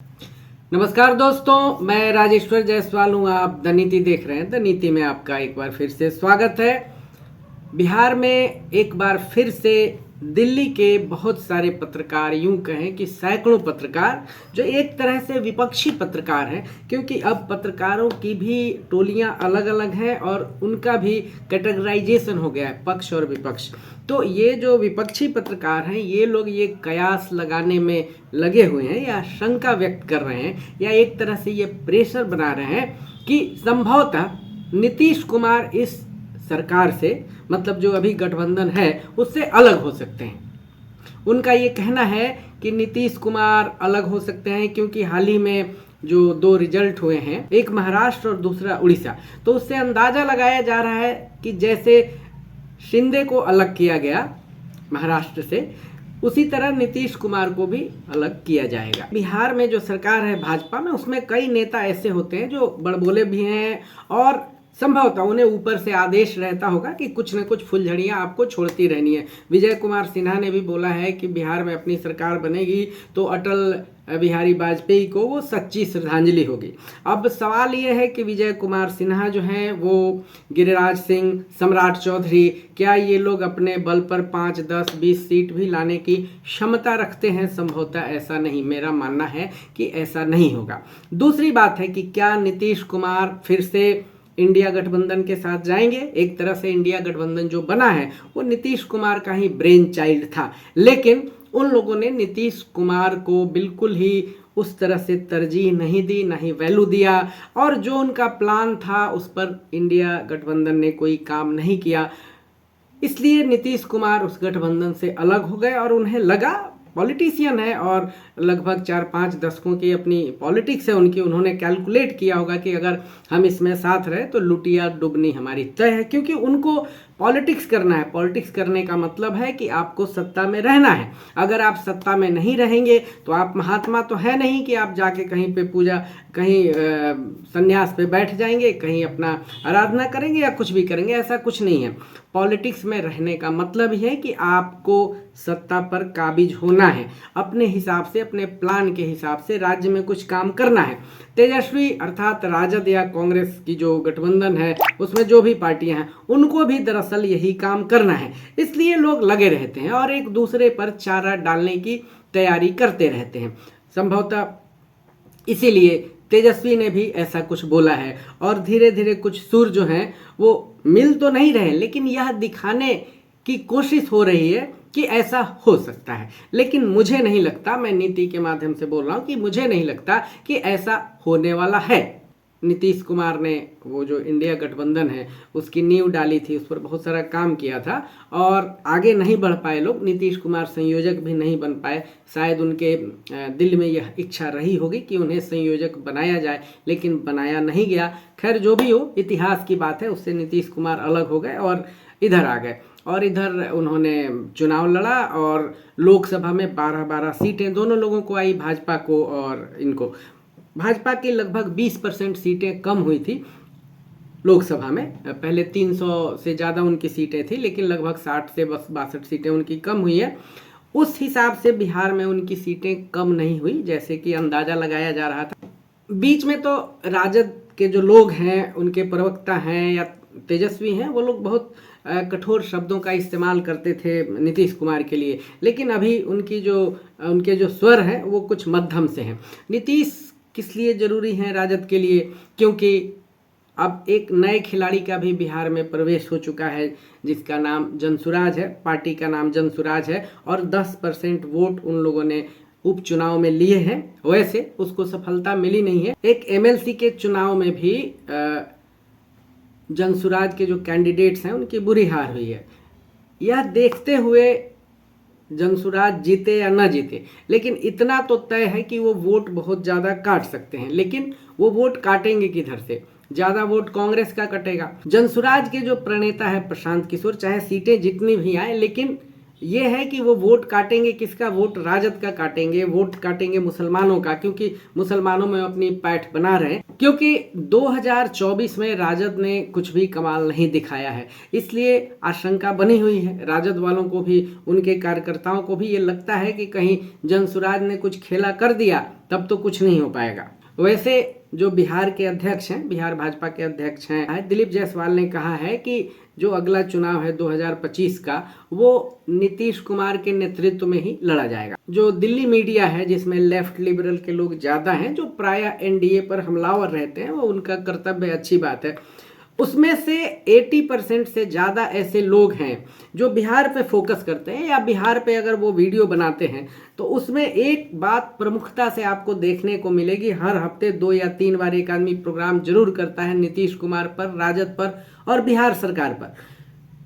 नमस्कार दोस्तों, मैं राजेश्वर जायसवाल हूँ। आप द नीति देख रहे हैं। द नीति में आपका एक बार फिर से स्वागत है। बिहार में एक बार फिर से दिल्ली के बहुत सारे पत्रकार, यूं कहें कि सैकड़ों पत्रकार, जो एक तरह से विपक्षी पत्रकार हैं, क्योंकि अब पत्रकारों की भी टोलियां अलग अलग हैं और उनका भी कैटेगराइजेशन हो गया है, पक्ष और विपक्ष। तो ये जो विपक्षी पत्रकार हैं, ये लोग ये कयास लगाने में लगे हुए हैं या शंका व्यक्त कर रहे हैं या एक तरह से ये प्रेशर बना रहे हैं कि संभवतः नीतीश कुमार इस सरकार से, मतलब जो अभी गठबंधन है, उससे अलग हो सकते हैं। उनका ये कहना है कि नीतीश कुमार अलग हो सकते हैं क्योंकि हाल ही में जो दो रिजल्ट हुए हैं, एक महाराष्ट्र और दूसरा उड़ीसा, तो उससे अंदाजा लगाया जा रहा है कि जैसे शिंदे को अलग किया गया महाराष्ट्र से, उसी तरह नीतीश कुमार को भी अलग किया जाएगा। बिहार में जो सरकार है भाजपा में, उसमें कई नेता ऐसे होते हैं जो बड़बोले भी हैं और संभवतः उन्हें ऊपर से आदेश रहता होगा कि कुछ न कुछ फुलझड़ियां आपको छोड़ती रहनी है। विजय कुमार सिन्हा ने भी बोला है कि बिहार में अपनी सरकार बनेगी तो अटल बिहारी वाजपेयी को वो सच्ची श्रद्धांजलि होगी। अब सवाल ये है कि विजय कुमार सिन्हा जो हैं, वो गिरिराज सिंह, सम्राट चौधरी, क्या ये लोग अपने बल पर 5, 10, 20 सीट भी लाने की क्षमता रखते हैं? संभवतः ऐसा नहीं, मेरा मानना है कि ऐसा नहीं होगा। दूसरी बात है कि क्या नीतीश कुमार फिर से इंडिया गठबंधन के साथ जाएंगे? एक तरह से इंडिया गठबंधन जो बना है वो नीतीश कुमार का ही ब्रेन चाइल्ड था, लेकिन उन लोगों ने नीतीश कुमार को बिल्कुल ही उस तरह से तरजीह नहीं दी, ना ही वैल्यू दिया, और जो उनका प्लान था उस पर इंडिया गठबंधन ने कोई काम नहीं किया। इसलिए नीतीश कुमार उस गठबंधन से अलग हो गए और उन्हें लगा, पॉलिटिशियन है और लगभग 4-5 दशकों की अपनी पॉलिटिक्स है उनकी, उन्होंने कैलकुलेट किया होगा कि अगर हम इसमें साथ रहे तो लुटिया डुबनी हमारी तय है, क्योंकि उनको पॉलिटिक्स करना है। पॉलिटिक्स करने का मतलब है कि आपको सत्ता में रहना है। अगर आप सत्ता में नहीं रहेंगे तो आप महात्मा तो है नहीं कि आप जाके कहीं पे पूजा, कहीं संन्यास पे बैठ जाएंगे, कहीं अपना आराधना करेंगे या कुछ भी करेंगे, ऐसा कुछ नहीं है। पॉलिटिक्स में रहने का मतलब ही है कि आपको सत्ता पर काबिज होना है, अपने हिसाब से, अपने प्लान के हिसाब से राज्य में कुछ काम करना है। तेजस्वी अर्थात राजद या कांग्रेस की जो गठबंधन है, उसमें जो भी पार्टियां हैं, उनको भी दरअसल यही काम करना है। इसलिए लोग लगे रहते हैं और एक दूसरे पर चारा डालने की तैयारी करते रहते हैं। संभवतः इसीलिए तेजस्वी ने भी ऐसा कुछ बोला है और धीरे धीरे कुछ सुर जो हैं वो मिल तो नहीं रहे, लेकिन यह दिखाने की कोशिश हो रही है कि ऐसा हो सकता है। लेकिन मुझे नहीं लगता, मैं नीति के माध्यम से बोल रहा हूं कि मुझे नहीं लगता कि ऐसा होने वाला है। नीतीश कुमार ने वो जो इंडिया गठबंधन है उसकी नींव डाली थी, उस पर बहुत सारा काम किया था और आगे नहीं बढ़ पाए लोग। नीतीश कुमार संयोजक भी नहीं बन पाए। शायद उनके दिल में यह इच्छा रही होगी कि उन्हें संयोजक बनाया जाए, लेकिन बनाया नहीं गया। खैर, जो भी हो, इतिहास की बात है। उससे नीतीश कुमार अलग हो गए और इधर आ गए और इधर उन्होंने चुनाव लड़ा और लोकसभा में 12-12 सीटें दोनों लोगों को आई, भाजपा को और इनको। भाजपा की लगभग 20% सीटें कम हुई थी लोकसभा में। पहले 300 से ज़्यादा उनकी सीटें थी, लेकिन लगभग 60 से बस 62 सीटें उनकी कम हुई है। उस हिसाब से बिहार में उनकी सीटें कम नहीं हुई जैसे कि अंदाज़ा लगाया जा रहा था। बीच में तो राजद के जो लोग हैं, उनके प्रवक्ता हैं या तेजस्वी हैं, वो लोग बहुत कठोर शब्दों का इस्तेमाल करते थे नीतीश कुमार के लिए, लेकिन अभी उनके जो स्वर हैं वो कुछ मध्यम से हैं। नीतीश किस लिए ज़रूरी हैं राजद के लिए? क्योंकि अब एक नए खिलाड़ी का भी बिहार में प्रवेश हो चुका है जिसका नाम जनसुराज है, पार्टी का नाम जनसुराज है और 10% वोट उन लोगों ने उपचुनाव में लिए हैं। वैसे उसको सफलता मिली नहीं है। एक एमएलसी के चुनाव में भी जनसुराज के जो कैंडिडेट्स हैं उनकी बुरी हार हुई है। यह देखते हुए जनसुराज जीते या न जीते, लेकिन इतना तो तय है कि वो वोट बहुत ज़्यादा काट सकते हैं। लेकिन वो वोट काटेंगे किधर से? ज़्यादा वोट कांग्रेस का कटेगा। जनसुराज के जो प्रणेता है प्रशांत किशोर, चाहे सीटें जितनी भी आए, लेकिन ये है कि वो वोट काटेंगे किसका, वोट राजद का काटेंगे, वोट काटेंगे मुसलमानों का, क्योंकि मुसलमानों में अपनी पैठ बना रहे, क्योंकि 2024 में राजद ने कुछ भी कमाल नहीं दिखाया है। इसलिए आशंका बनी हुई है, राजद वालों को भी, उनके कार्यकर्ताओं को भी ये लगता है कि कहीं जनसुराज ने कुछ खेला कर दिया तब तो कुछ नहीं हो पाएगा। वैसे जो बिहार के अध्यक्ष हैं, बिहार भाजपा के अध्यक्ष हैं दिलीप जायसवाल ने कहा है कि जो अगला चुनाव है 2025 का, वो नीतीश कुमार के नेतृत्व में ही लड़ा जाएगा। जो दिल्ली मीडिया है जिसमें लेफ्ट लिबरल के लोग ज्यादा हैं, जो प्रायः एनडीए पर हमलावर रहते हैं, वो उनका कर्तव्य, अच्छी बात है, उसमें से 80% से ज़्यादा ऐसे लोग हैं जो बिहार पे फोकस करते हैं या बिहार पे अगर वो वीडियो बनाते हैं तो उसमें एक बात प्रमुखता से आपको देखने को मिलेगी, हर हफ्ते 2 या 3 बार एक आदमी प्रोग्राम जरूर करता है नीतीश कुमार पर, राजद पर और बिहार सरकार पर।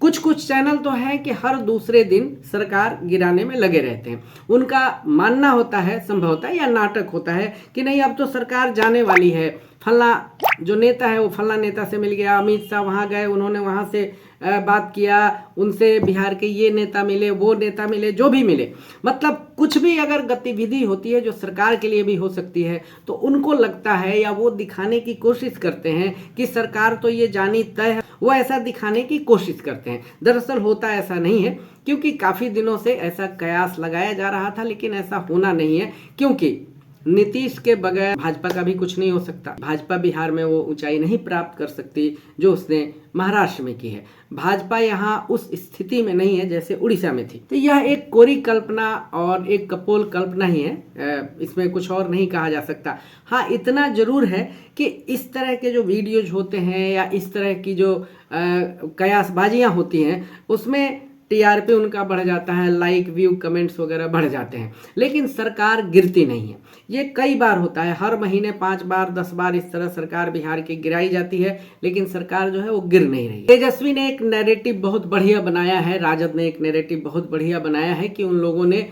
कुछ कुछ चैनल तो हैं कि हर दूसरे दिन सरकार गिराने में लगे रहते हैं। उनका मानना होता है, संभवतः या नाटक होता है कि नहीं अब तो सरकार जाने वाली है, फला जो नेता है वो फला नेता से मिल गया, अमित शाह वहाँ गए, उन्होंने वहाँ से बात किया, उनसे बिहार के ये नेता मिले, वो नेता मिले, जो भी मिले, मतलब कुछ भी अगर गतिविधि होती है जो सरकार के लिए भी हो सकती है तो उनको लगता है या वो दिखाने की कोशिश करते हैं कि सरकार तो ये जानी तय है, वो ऐसा दिखाने की कोशिश करते हैं। दरअसल होता ऐसा नहीं है, क्योंकि काफ़ी दिनों से ऐसा कयास लगाया जा रहा था, लेकिन ऐसा होना नहीं है, क्योंकि नीतीश के बगैर भाजपा का भी कुछ नहीं हो सकता। भाजपा बिहार में वो ऊंचाई नहीं प्राप्त कर सकती जो उसने महाराष्ट्र में की है। भाजपा यहाँ उस स्थिति में नहीं है जैसे उड़ीसा में थी। तो यह एक कोरी कल्पना और एक कपोल कल्पना ही है, इसमें कुछ और नहीं कहा जा सकता। हाँ, इतना जरूर है कि इस तरह के जो वीडियोज होते हैं या इस तरह की जो कयासबाजियाँ होती हैं उसमें टीआरपी उनका बढ़ जाता है, लाइक, व्यू, कमेंट्स वगैरह बढ़ जाते हैं, लेकिन सरकार गिरती नहीं है। ये कई बार होता है, हर महीने 5 बार 10 बार इस तरह सरकार बिहार की गिराई जाती है, लेकिन सरकार जो है वो गिर नहीं रही। तेजस्वी ने एक नैरेटिव बहुत बढ़िया बनाया है, राजद ने एक नैरेटिव बहुत बढ़िया बनाया है कि उन लोगों ने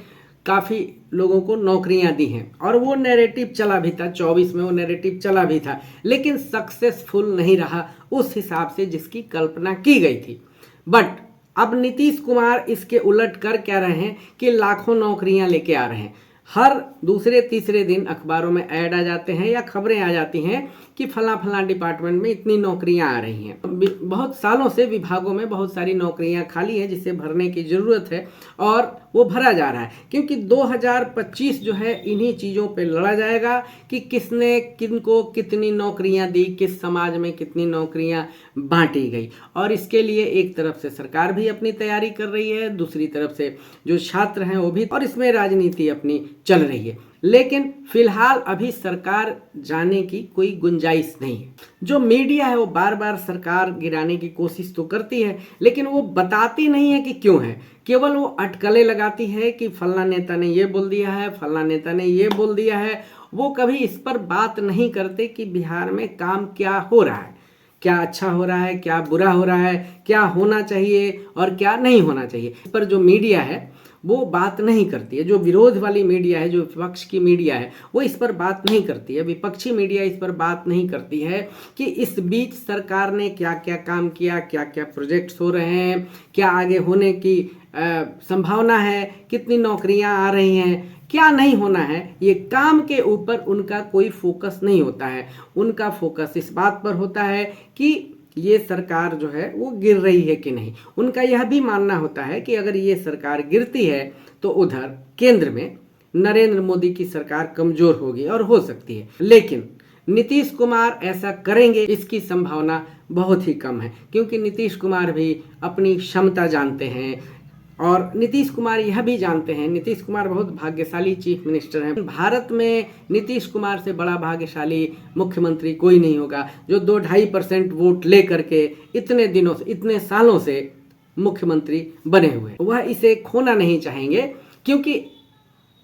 काफ़ी लोगों को नौकरियां दी हैं और वो नैरेटिव चला भी था, 24 में वो नैरेटिव चला भी था, लेकिन सक्सेसफुल नहीं रहा उस हिसाब से जिसकी कल्पना की गई थी। बट अब नीतीश कुमार इसके उलट कर क्या रहे हैं कि लाखों नौकरियां लेके आ रहे हैं। हर दूसरे तीसरे दिन अखबारों में ऐड आ जाते हैं या खबरें आ जाती हैं कि फला फला डिपार्टमेंट में इतनी नौकरियां आ रही हैं। बहुत सालों से विभागों में बहुत सारी नौकरियां खाली हैं जिसे भरने की ज़रूरत है और वो भरा जा रहा है, क्योंकि 2025 जो है इन्हीं चीज़ों पे लड़ा जाएगा कि किसने किनको कितनी नौकरियां दी, किस समाज में कितनी नौकरियां बांटी गई। और इसके लिए एक तरफ से सरकार भी अपनी तैयारी कर रही है, दूसरी तरफ से जो छात्र हैं वो भी, और इसमें राजनीति अपनी चल रही है। लेकिन फिलहाल अभी सरकार जाने की कोई गुंजाइश नहीं है। जो मीडिया है वो बार बार सरकार गिराने की कोशिश तो करती है, लेकिन वो बताती नहीं है कि क्यों है, केवल वो अटकलें लगाती है कि फलना नेता ने ये बोल दिया है, फलना नेता ने ये बोल दिया है। वो कभी इस पर बात नहीं करते कि बिहार में काम क्या हो रहा है, क्या अच्छा हो रहा है, क्या बुरा हो रहा है, क्या होना चाहिए और क्या नहीं होना चाहिए। इस पर जो मीडिया है वो बात नहीं करती है। जो विरोध वाली मीडिया है, जो विपक्ष की मीडिया है, वो इस पर बात नहीं करती है। विपक्षी मीडिया इस पर बात नहीं करती है कि इस बीच सरकार ने क्या क्या काम किया, क्या क्या प्रोजेक्ट्स हो रहे हैं, क्या आगे होने की संभावना है, कितनी नौकरियां आ रही हैं, क्या नहीं होना है। ये काम के ऊपर उनका कोई फोकस नहीं होता है। उनका फोकस इस बात पर होता है कि ये सरकार जो है वो गिर रही है कि नहीं। उनका यह भी मानना होता है कि अगर ये सरकार गिरती है तो उधर केंद्र में नरेंद्र मोदी की सरकार कमजोर होगी और हो सकती है, लेकिन नीतीश कुमार ऐसा करेंगे इसकी संभावना बहुत ही कम है, क्योंकि नीतीश कुमार भी अपनी क्षमता जानते हैं और नीतीश कुमार यह भी जानते हैं, नीतीश कुमार बहुत भाग्यशाली चीफ मिनिस्टर हैं। भारत में नीतीश कुमार से बड़ा भाग्यशाली मुख्यमंत्री कोई नहीं होगा, जो 2-2.5% वोट ले करके इतने दिनों से, इतने सालों से मुख्यमंत्री बने हुए। वह इसे खोना नहीं चाहेंगे, क्योंकि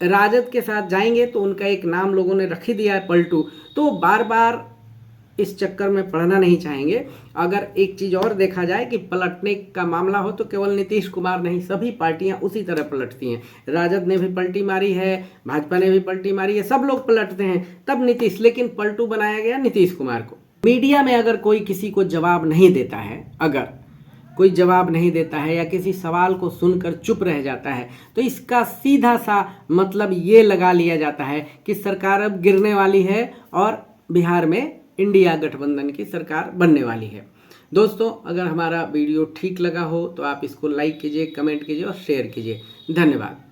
राजद के साथ जाएंगे तो उनका एक नाम लोगों ने रख ही दिया है, पलटू, तो बार बार इस चक्कर में पढ़ना नहीं चाहेंगे। अगर एक चीज़ और देखा जाए कि पलटने का मामला हो तो केवल नीतीश कुमार नहीं, सभी पार्टियां उसी तरह पलटती हैं। राजद ने भी पलटी मारी है, भाजपा ने भी पलटी मारी है, सब लोग पलटते हैं, तब नीतीश, लेकिन पलटू बनाया गया नीतीश कुमार को। मीडिया में अगर कोई किसी को जवाब नहीं देता है, अगर कोई जवाब नहीं देता है या किसी सवाल को सुनकर चुप रह जाता है, तो इसका सीधा सा मतलब ये लगा लिया जाता है कि सरकार अब गिरने वाली है और बिहार में इंडिया गठबंधन की सरकार बनने वाली है। दोस्तों, अगर हमारा वीडियो ठीक लगा हो तो आप इसको लाइक कीजिए, कमेंट कीजिए और शेयर कीजिए। धन्यवाद।